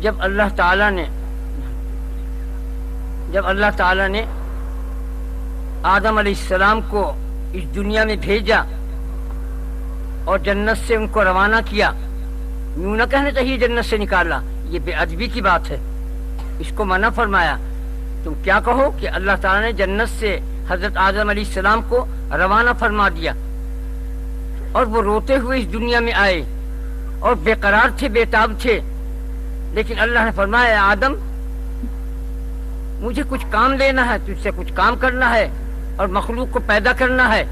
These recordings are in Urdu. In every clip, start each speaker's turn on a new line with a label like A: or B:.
A: جب اللہ تعالیٰ نے آدم علیہ السلام کو اس دنیا میں بھیجا اور جنت سے ان کو روانہ کیا، یوں نہ کہنا چاہیے جنت سے نکالا، یہ بے ادبی کی بات ہے، اس کو منع فرمایا۔ تم کیا کہو کہ اللہ تعالیٰ نے جنت سے حضرت آدم علیہ السلام کو روانہ فرما دیا اور وہ روتے ہوئے اس دنیا میں آئے اور بے قرار تھے، بے تاب تھے، لیکن اللہ نے فرمایا اے آدم مجھے کچھ کام لینا ہے، تجھ سے کچھ کام کرنا ہے اور مخلوق کو پیدا کرنا ہے،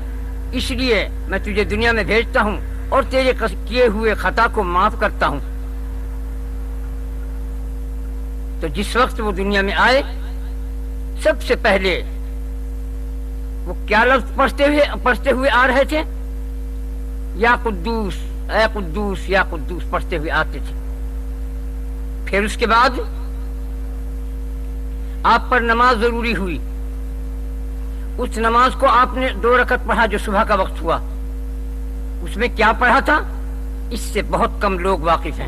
A: اس لیے میں تجھے دنیا میں بھیجتا ہوں اور تیرے کیے ہوئے خطا کو معاف کرتا ہوں۔ تو جس وقت وہ دنیا میں آئے سب سے پہلے وہ کیا لفظ پڑھتے ہوئے آ رہے تھے؟ یا قدوس، اے قدوس، یا قدوس پڑھتے ہوئے آتے تھے۔ پھر اس کے بعد آپ پر نماز ضروری ہوئی، اس نماز کو آپ نے 2 رکعت پڑھا جو صبح کا وقت ہوا۔ اس میں کیا پڑھا تھا اس سے بہت کم لوگ واقف ہیں۔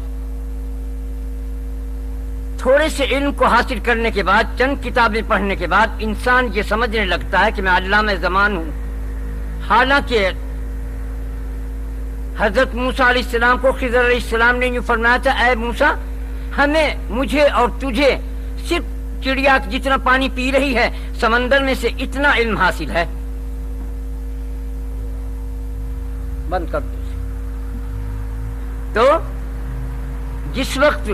A: تھوڑے سے علم کو حاصل کرنے کے بعد، چند کتابیں پڑھنے کے بعد انسان یہ سمجھنے لگتا ہے کہ میں علامہ زمان ہوں، حالانکہ حضرت موسیٰ علیہ السلام کو خضر علیہ السلام نے یوں فرمایا تھا اے موسیٰ مجھے اور تجھے صرف چڑیا جتنا پانی پی رہی ہے سمندر میں سے اتنا علم حاصل ہے۔ بند کر دو۔ تو جس وقت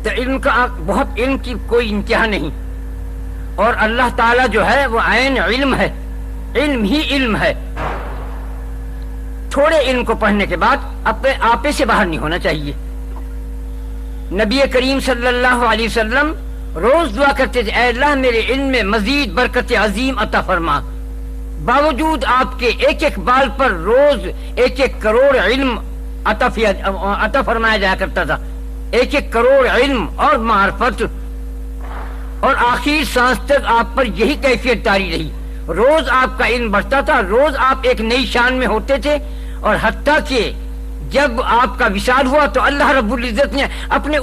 A: تو علم کا بہت علم کی کوئی انتہا نہیں، اور اللہ تعالیٰ جو ہے وہ عین علم ہے، علم ہی علم ہے۔ تھوڑے علم کو پڑھنے کے بعد اپنے آپے سے باہر نہیں ہونا چاہیے۔ نبی کریم صلی اللہ علیہ وسلم روز دعا کرتے تھے اے اللہ میرے علم میں مزید برکت عظیم عطا فرما۔ باوجود آپ کے ایک ایک بال پر روز 1 کروڑ علم عطا فرمایا جایا کرتا تھا، 1 کروڑ علم اور معرفت، اور آخر سانس تک آپ پر یہی کیفیت جاری رہی۔ روز آپ کا علم بڑھتا تھا، روز آپ ایک نئی شان میں ہوتے تھے، اور حتیٰ کہ جب آپ کا وصال ہوا تو اللہ رب العزت نے اپنے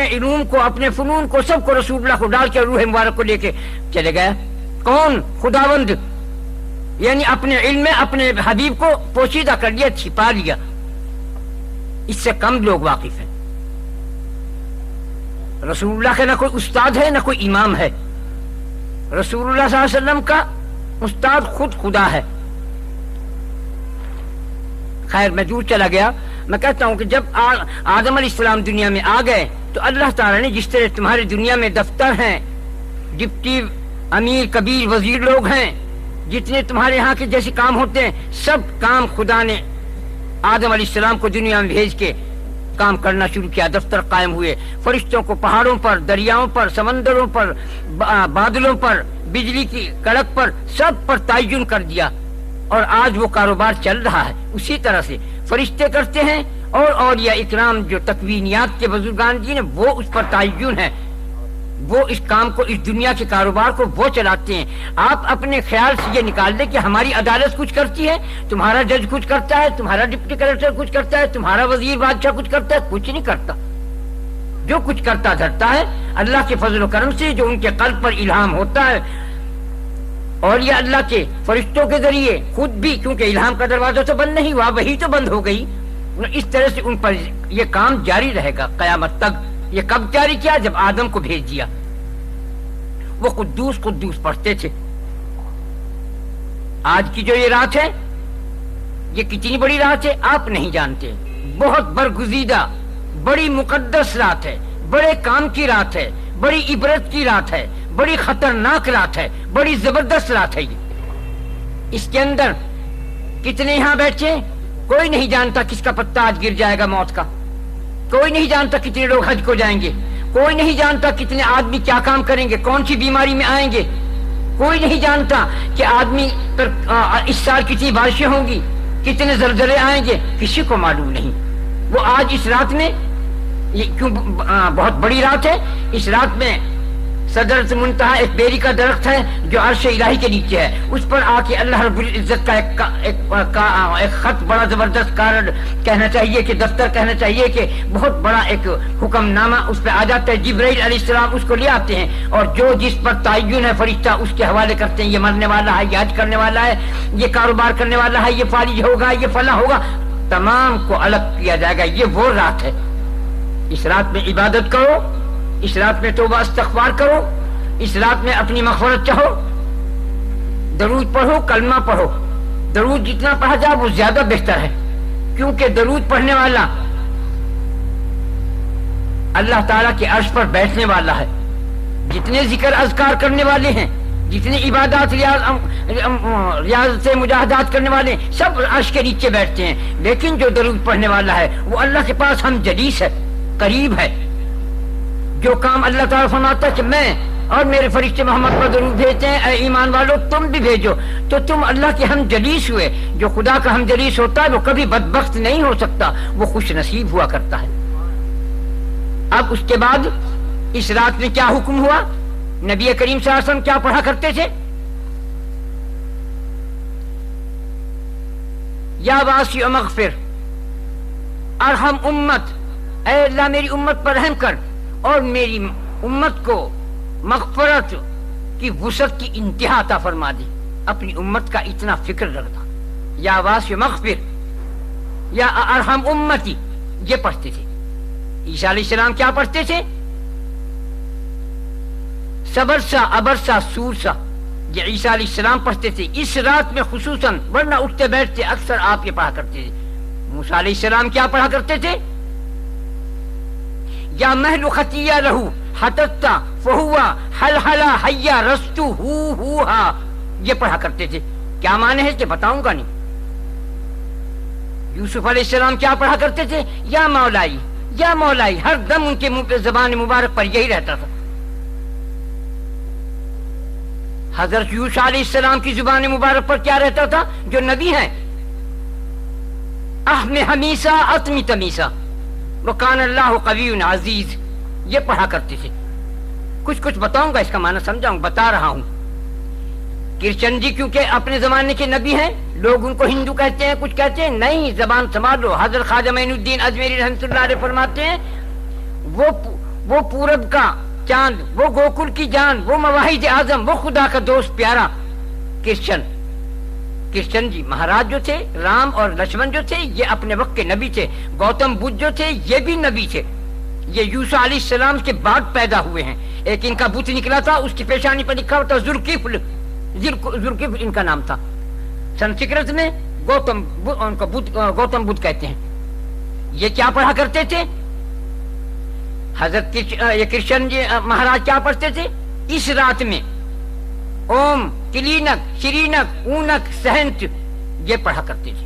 A: علوم کو، اپنے فنون کو، سب کو رسول اللہ کو ڈال کے روح مبارک کو لے کے چلے گیا۔ کون؟ خداوند، یعنی اپنے علم میں اپنے حبیب کو پوشیدہ کر لیا، چھپا لیا۔ اس سے کم لوگ واقف ہیں۔ رسول اللہ کا نہ کوئی استاد ہے نہ کوئی امام ہے، رسول اللہ صلی اللہ علیہ وسلم کا استاد خود خدا ہے۔ خیر میں دور چلا گیا۔ میں کہتا ہوں کہ جب آدم علیہ السلام دنیا میں آ گئے تو اللہ تعالیٰ نے جس طرح تمہارے دنیا میں دفتر ہیں، ڈپٹی امیر کبیر وزیر لوگ ہیں، جتنے تمہارے ہاں کے جیسے کام ہوتے ہیں، سب کام خدا نے آدم علیہ السلام کو دنیا میں بھیج کے کام کرنا شروع کیا، دفتر قائم ہوئے۔ فرشتوں کو پہاڑوں پر، دریاؤں پر، سمندروں پر، بادلوں پر، بجلی کی کڑک پر، سب پر تعین کر دیا، اور آج وہ کاروبار چل رہا ہے۔ اسی طرح سے فرشتے کرتے ہیں، اور اولیاء اکرام جو تکوینیات کے بزرگان جی نے وہ اس پر تعین ہے، وہ اس کام کو، اس دنیا کے کاروبار کو وہ چلاتے ہیں۔ آپ اپنے خیال سے یہ نکال دیں کہ ہماری عدالت کچھ کرتی ہے، تمہارا جج کچھ کرتا ہے، تمہارا ڈپٹی کلکٹر کچھ کرتا ہے، تمہارا وزیر بادشاہ کچھ کرتا ہے، کچھ نہیں کرتا۔ جو کچھ کرتا دھرتا ہے اللہ کے فضل و کرم سے، جو ان کے قلب پر الہام ہوتا ہے اولیاء اللہ کے فرشتوں کے ذریعے، خود بھی کیونکہ الہام کا دروازہ تو بند نہیں ہوا، وہی تو بند ہو گئی، اس طرح سے ان پر یہ کام جاری رہے گا قیامت تک۔ یہ کب جاری کیا؟ جب آدم کو بھیج دیا۔ وہ قدوس قدوس پڑھتے تھے۔ آج کی جو یہ رات ہے یہ کتنی بڑی رات ہے آپ نہیں جانتے، بہت برگزیدہ، بڑی مقدس رات ہے، بڑے کام کی رات ہے، بڑی عبرت کی رات ہے، بڑی خطرناک رات ہے، بڑی زبردست رات ہے۔ یہ اس کے اندر کتنے یہاں بیٹھے، کوئی نہیں جانتا کس کا پتہ آج گر جائے گا موت کا، کوئی نہیں جانتا کتنے لوگ حج کو جائیں گے، کوئی نہیں جانتا کتنے آدمی کیا کام کریں گے، کون سی بیماری میں آئیں گے، کوئی نہیں جانتا کہ آدمی پر اس سال کتنی بارشیں ہوں گی، کتنے زلزلے آئیں گے، کسی کو معلوم نہیں۔ وہ آج اس رات میں، یہ کیوں بہت بڑی رات ہے، اس رات میں صدرۃ منتہا ایک بیری کا درخت ہے جو عرش الہی کے نیچے ہے، اس پر آ کے اللہ رب العزت کا ایک خط، بڑا زبردست کارڈ کہنا چاہیے کہ دفتر کہنا چاہیے کہ بہت بڑا ایک حکم نامہ اس پہ آ جاتا ہے، جبرائیل علیہ السلام اس کو لے آتے ہیں اور جو جس پر تعین ہے فرشتہ اس کے حوالے کرتے ہیں، یہ مرنے والا ہے، یہ حج کرنے والا ہے، یہ کاروبار کرنے والا ہے، یہ فالج ہوگا، یہ فلاں ہوگا، تمام کو الگ کیا جائے گا۔ یہ وہ رات ہے، اس رات میں عبادت کرو، اس رات میں توبہ استغفار کرو، اس رات میں اپنی مغفرت چاہو، درود پڑھو، کلمہ پڑھو۔ درود جتنا پڑھا جائے وہ زیادہ بہتر ہے، کیونکہ درود پڑھنے والا اللہ تعالیٰ کے عرش پر بیٹھنے والا ہے۔ جتنے ذکر اذکار کرنے والے ہیں، جتنے عبادات ریاض سے مجاہدات کرنے والے ہیں، سب عرش کے نیچے بیٹھتے ہیں، لیکن جو درود پڑھنے والا ہے وہ اللہ کے پاس ہم جلیس ہے، قریب ہے۔ جو کام اللہ تعالیٰ فرماتا ہے کہ میں اور میرے فرشتے محمد پر درود بھیجتے ہیں، اے ایمان والو تم بھی بھیجو، تو تم اللہ کے ہم جلیس ہوئے۔ جو خدا کا ہم جلیس ہوتا ہے وہ کبھی بدبخت نہیں ہو سکتا، وہ خوش نصیب ہوا کرتا ہے۔ اب اس کے بعد اس رات میں کیا حکم ہوا؟ نبی کریم صلی اللہ علیہ وسلم کیا پڑھا کرتے تھے؟ یا واسع مغفر ارحم امت، اے اللہ میری امت پر رحم کر اور میری امت کو مغفرت کی وسعت کی انتہا عطا فرما دی، اپنی امت کا اتنا فکر رکھتا۔ یا واسع مغفر یا ارحم امتی، یہ پڑھتے تھے۔ عیسیٰ علیہ السلام کیا پڑھتے تھے؟ صبر سا ابر سا سور سا، یہ عیسیٰ علیہ السلام پڑھتے تھے اس رات میں خصوصاً، ورنہ اٹھتے بیٹھتے اکثر آپ یہ پڑھا کرتے تھے۔ موسیٰ علیہ السلام کیا پڑھا کرتے تھے؟ یا محل خطیہ لہو حتتا فہوا حل حلا حیا رستو ہو ہا، یہ پڑھا کرتے تھے۔ کیا معنی ہے کہ بتاؤں گا نہیں۔ یوسف علیہ السلام کیا پڑھا کرتے تھے؟ یا مولائی یا مولائی، ہر دم ان کے منہ پہ زبان مبارک پر یہی رہتا تھا۔ حضرت یوسف علیہ السلام کی زبان مبارک پر کیا رہتا تھا؟ جو نبی ہیں، احم حمیسا اتمی تمیسا وکان اللہ قوی عزیز، یہ پڑھا کرتے تھے۔ کچھ بتاؤں گا، اس کا معنی سمجھاؤں، بتا رہا ہوں۔ کرشن جی کیونکہ اپنے زمانے کے نبی ہیں، لوگ ان کو ہندو کہتے ہیں، کچھ کہتے ہیں نہیں، زبان سنبھالو۔ حضرت خواجہ معین الدین اجمیری رحمۃ اللہ علیہ فرماتے ہیں وہ پورب کا چاند، وہ گوکل کی جان، وہ مواحد اعظم، وہ خدا کا دوست پیارا کرشن جی مہاراج جو تھے، رام اور لکشمن جو تھے یہ اپنے وقت کے نبی تھے۔ گوتم بدھ جو تھے یہ بھی نبی تھے، یہ یوسف علیہ السلام کے بعد پیدا ہوئے ہیں۔ ایک ان کا بت نکلا تھا، اس کی پیشانی پر لکھا ہوتا ذوالکفل ان کا نام تھا، سنسکرت میں گوتم بدھ کہتے ہیں۔ یہ کیا پڑھا کرتے تھے؟ حضرت کرشن جی مہاراج کیا پڑھتے تھے اس رات میں؟ اوم کلینک شرینک اونک سہنت، یہ پڑھا کرتے تھے۔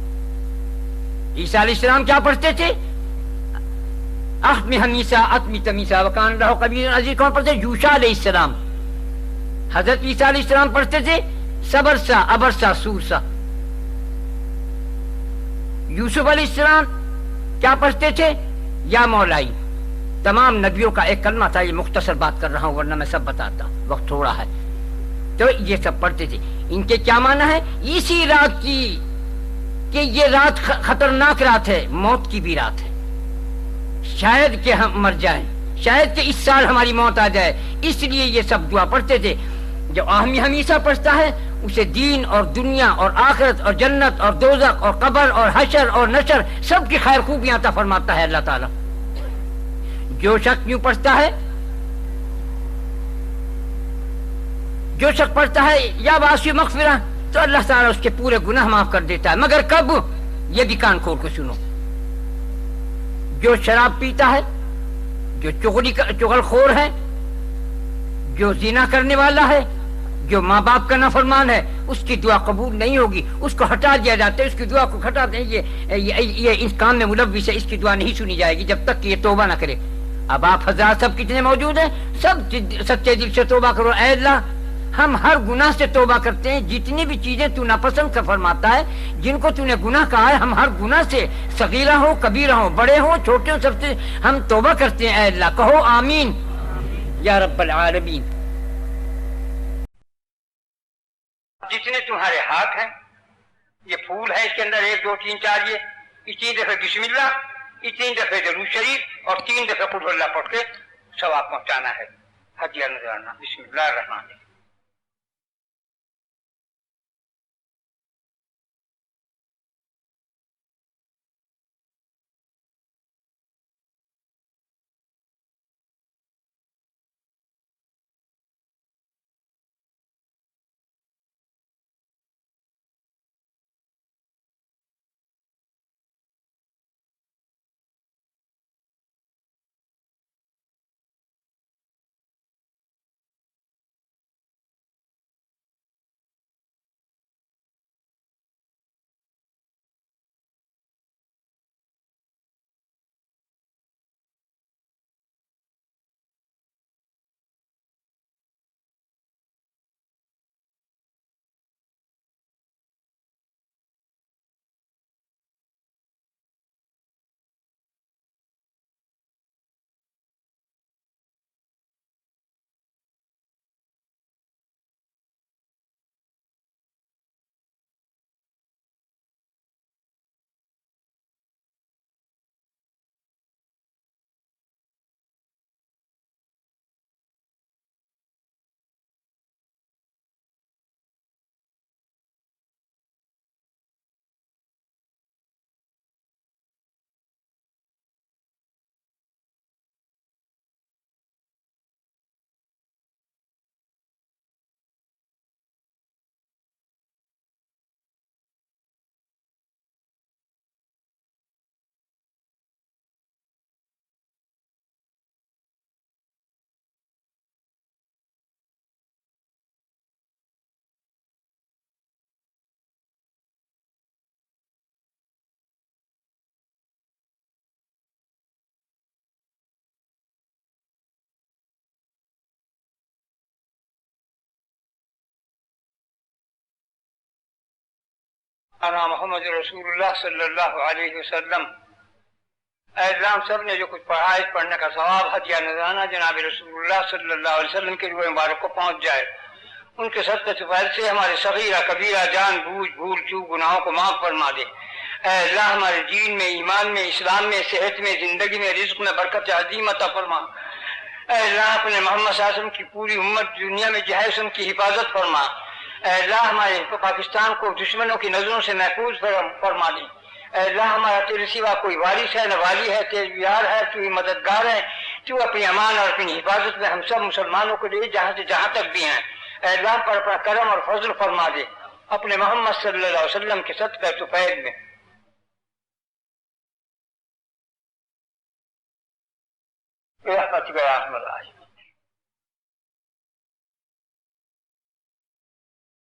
A: عیسیٰ علیہ السلام کیا پڑھتے تھے؟ احم حمیسا اتمی تمیسا وکان اللہ قوی عزیز، کون پڑھتے؟ یوشع علیہ السلام۔ حضرت عیسیٰ علیہ السلام پڑھتے تھے صبر سا ابر سا سور سا۔ یوسف علیہ السلام کیا پڑھتے تھے؟ یا مولائی۔ تمام نبیوں کا ایک کلمہ تھا، یہ مختصر بات کر رہا ہوں ورنہ میں سب بتاتا، وقت تھوڑا ہے۔ تو یہ سب پڑھتے تھے۔ ان کے کیا معنی ہے اسی رات کی کہ یہ رات خطرناک رات ہے، موت کی بھی رات ہے، شاید کہ ہم مر جائیں، شاید کہ اس سال ہماری موت آ جائے، اس لیے یہ سب دعا پڑھتے تھے۔ جو آہمی ہمیشہ پڑھتا ہے اسے دین اور دنیا اور آخرت اور جنت اور دوزخ اور قبر اور حشر اور نشر سب کی خیر خوبیاں عطا فرماتا ہے اللہ تعالیٰ۔ جو شخص یوں پڑھتا ہے، جو شخص پڑھتا ہے یا واسع مغفرہ، تو اللہ تعالیٰ اس کے پورے گناہ معاف کر دیتا ہے، مگر کب؟ یہ بھی کان کھول کے سنو۔ جو شراب پیتا ہے، جو چغل خور ہے، جو زنا کرنے والا ہے، جو ماں باپ کا نافرمان ہے، اس کی دعا قبول نہیں ہوگی، اس کو ہٹا دیا جاتا ہے، اس کی دعا کو ہٹا دیں، یہ اس کام میں ملوث ہے، اس کی دعا نہیں سنی جائے گی جب تک کہ یہ توبہ نہ کرے۔ اب آپ حضرات سب کتنے موجود ہیں، سب سچے دل سے توبہ کرو۔ اے اللہ ہم ہر گناہ سے توبہ کرتے ہیں، جتنی بھی چیزیں تو ناپسند کا فرماتا ہے، جن کو تو نے گناہ کہا ہے، ہم ہر گناہ سے صغیرہ ہو کبیرہ ہو، بڑے ہو چھوٹے ہو، سب سے ہم توبہ کرتے ہیں۔ اے اللہ کہو آمین یا رب العالمین۔ جتنے تمہارے ہاتھ ہیں، یہ پھول ہے اس کے اندر 1 2 3 4، یہ 3 دفعہ بسم اللہ، 3 دفعہ درود شریف اور 3 دفعہ قل اللہ پڑھ کے ثواب پہنچانا ہے، ہدیہ نذرانہ۔ بسم اللہ الرحمن الرحیم۔ انا محمد رسول اللہ صلی اللہ علیہ وسلم۔ اے اللہ، ہم سب نے جو کچھ پڑھا ہے، پڑھنے کا ثواب ہدیہ نذرانہ جناب رسول اللہ صلی اللہ علیہ وسلم کے روح مبارک کو پہنچ جائے۔ ان کے صدقے سے فضل سے ہمارے صغیرہ کبیرہ جان بوجھ بھول چوک گناہوں کو معاف فرما دے۔ اے اللہ، ہمارے دین میں، ایمان میں، اسلام میں، صحت میں، زندگی میں، رزق میں برکت عظیم عطا فرما۔ اے اللہ، اپنے محمد صلی اللہ علیہ وسلم کی پوری امت دنیا میں جہیز ان کی حفاظت فرما۔ اے اللہ، ہمارے پاکستان کو دشمنوں کی نظروں سے محفوظ فرما دے۔ اے اللہ، ہمارا تیرے سوا کوئی وارث ہے نہ والی ہے، تیرے یار ہے، تو ہی مددگار ہے۔ تو اپنی امان اور اپنی حفاظت میں ہم سب مسلمانوں کو لے جہاں سے جہاں تک بھی ہیں۔ اے اللہ، پر اپنا کرم اور فضل فرما دے اپنے محمد صلی اللہ علیہ وسلم کے صدقہ طفیل میں۔ برحمتک یا ارحم الراحمین۔